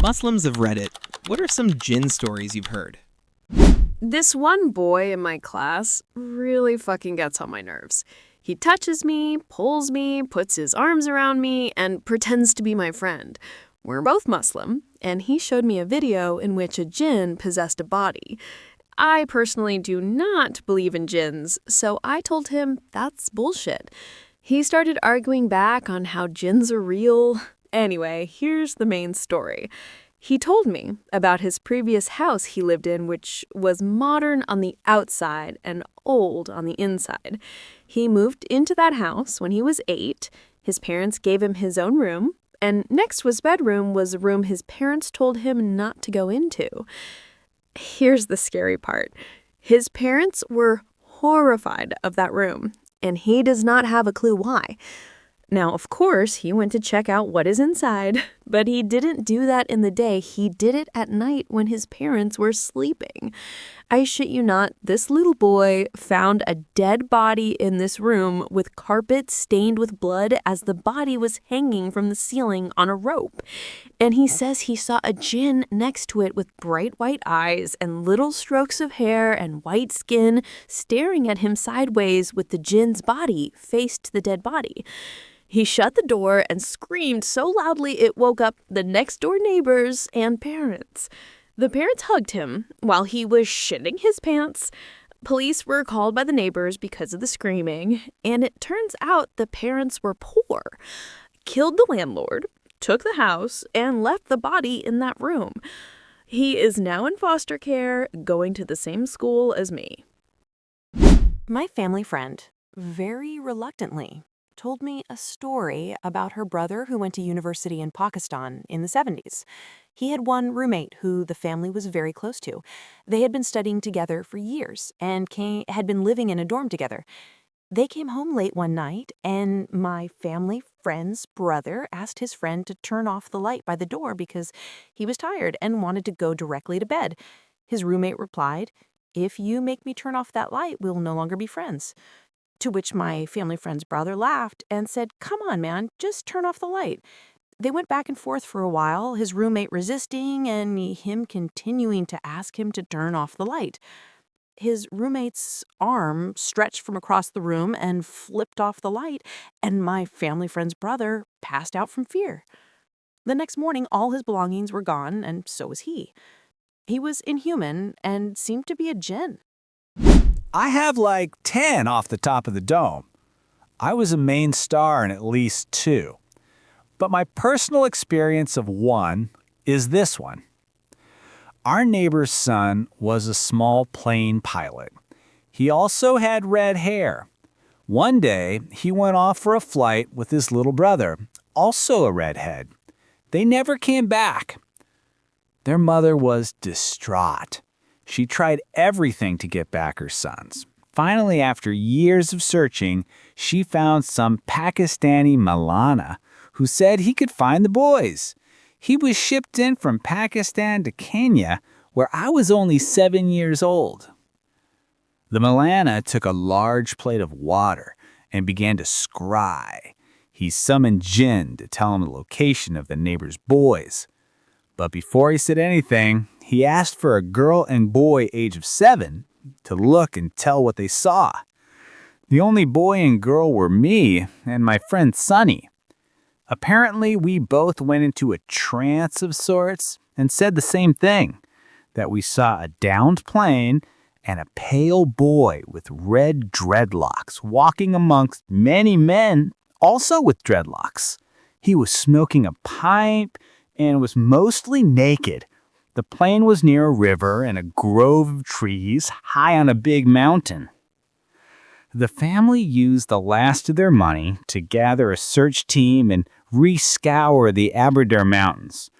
Muslims of Reddit, what are some jinn stories you've heard? This one boy in my class really fucking gets on my nerves. He touches me, pulls me, puts his arms around me, and pretends to be my friend. We're both Muslim, and he showed me a video in which a jinn possessed a body. I personally do not believe in jinns, so I told him that's bullshit. He started arguing back on how jinns are real. Anyway, here's the main story. He told me about his previous house he lived in, which was modern on the outside and old on the inside. He moved into that house when he was 8. His parents gave him his own room, and next to his bedroom was a room his parents told him not to go into. Here's the scary part. His parents were horrified of that room, and he does not have a clue why. Now, of course, he went to check out what is inside, but he didn't do that in the day. He did it at night when his parents were sleeping. I shit you not, this little boy found a dead body in this room with carpet stained with blood as the body was hanging from the ceiling on a rope. And he says he saw a jinn next to it with bright white eyes and little strokes of hair and white skin staring at him sideways with the jinn's body faced to the dead body. He shut the door and screamed so loudly it woke up the next door neighbors and parents. The parents hugged him while he was shitting his pants. Police were called by the neighbors because of the screaming, and it turns out the parents were poor, killed the landlord, took the house, and left the body in that room. He is now in foster care, going to the same school as me. My family friend, very reluctantly, told me a story about her brother who went to university in Pakistan in the 70s. He had one roommate who the family was very close to. They had been studying together for years and had been living in a dorm together. They came home late one night, and my family friend's brother asked his friend to turn off the light by the door because he was tired and wanted to go directly to bed. His roommate replied, "If you make me turn off that light, we'll no longer be friends." To which my family friend's brother laughed and said, "Come on, man, just turn off the light." They went back and forth for a while, his roommate resisting and him continuing to ask him to turn off the light. His roommate's arm stretched from across the room and flipped off the light, and my family friend's brother passed out from fear. The next morning, all his belongings were gone, and so was he. He was inhuman and seemed to be a jinn. I have like 10 off the top of the dome. I was a main star in at least 2. But my personal experience of one is this one. Our neighbor's son was a small plane pilot. He also had red hair. One day, he went off for a flight with his little brother, also a redhead. They never came back. Their mother was distraught. She tried everything to get back her sons. Finally, after years of searching, she found some Pakistani Malana who said he could find the boys. He was shipped in from Pakistan to Kenya, where I was only 7 years old. The Malana took a large plate of water and began to scry. He summoned jinn to tell him the location of the neighbor's boys. But before he said anything, he asked for a girl and boy age of 7 to look and tell what they saw. The only boy and girl were me and my friend Sonny. Apparently, we both went into a trance of sorts and said the same thing, that we saw a downed plane and a pale boy with red dreadlocks walking amongst many men also with dreadlocks. He was smoking a pipe and was mostly naked. The plane was near a river and a grove of trees high on a big mountain. The family used the last of their money to gather a search team and re-scour the Aberdare Mountains.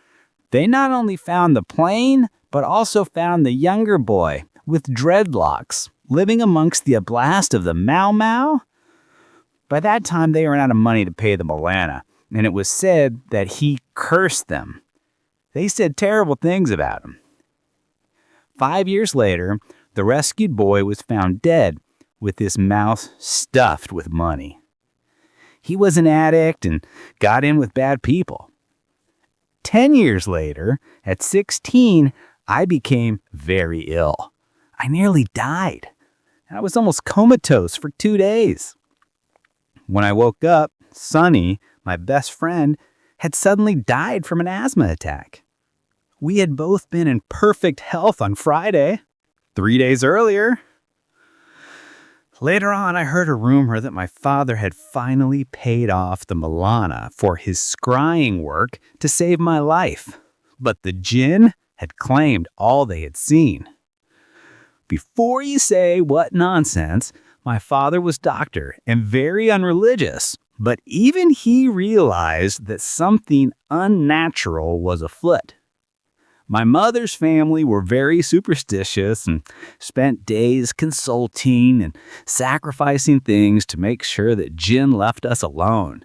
They not only found the plane, but also found the younger boy with dreadlocks living amongst the oblast of the Mau Mau. By that time, they ran out of money to pay the Malana, and it was said that he cursed them. They said terrible things about him. 5 years later, the rescued boy was found dead with his mouth stuffed with money. He was an addict and got in with bad people. 10 years later, at 16, I became very ill. I nearly died. I was almost comatose for 2 days. When I woke up, Sonny, my best friend, had suddenly died from an asthma attack. We had both been in perfect health on Friday, 3 days earlier. Later on, I heard a rumor that my father had finally paid off the Milana for his scrying work to save my life, but the jinn had claimed all they had seen. Before you say what nonsense, my father was doctor and very unreligious, but even he realized that something unnatural was afoot. My mother's family were very superstitious and spent days consulting and sacrificing things to make sure that jinn left us alone.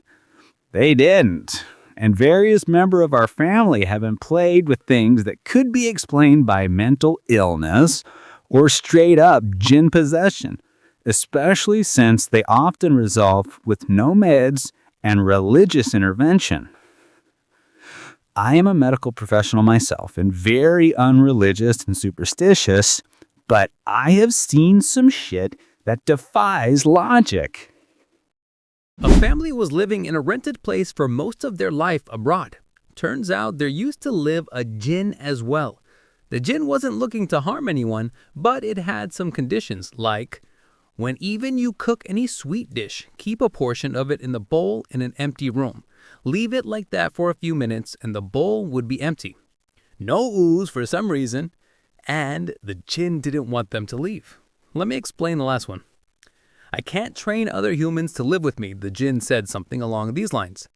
They didn't, and various members of our family have been plagued with things that could be explained by mental illness or straight-up jinn possession, especially since they often resolve with no meds and religious intervention. I am a medical professional myself and very unreligious and superstitious, but I have seen some shit that defies logic. A family was living in a rented place for most of their life abroad. Turns out there used to live a jinn as well. The jinn wasn't looking to harm anyone, but it had some conditions like, when even you cook any sweet dish, keep a portion of it in the bowl in an empty room. Leave it like that for a few minutes and the bowl would be empty. No ooze for some reason, and the jinn didn't want them to leave. Let me explain the last one. I can't train other humans to live with me, the jinn said something along these lines.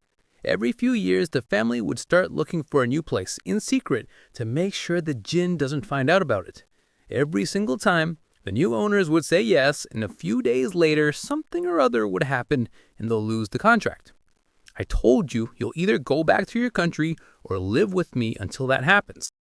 Every few years, the family would start looking for a new place in secret to make sure the jinn doesn't find out about it. Every single time, the new owners would say yes, and a few days later, something or other would happen and they'll lose the contract. I told you, you'll either go back to your country or live with me until that happens.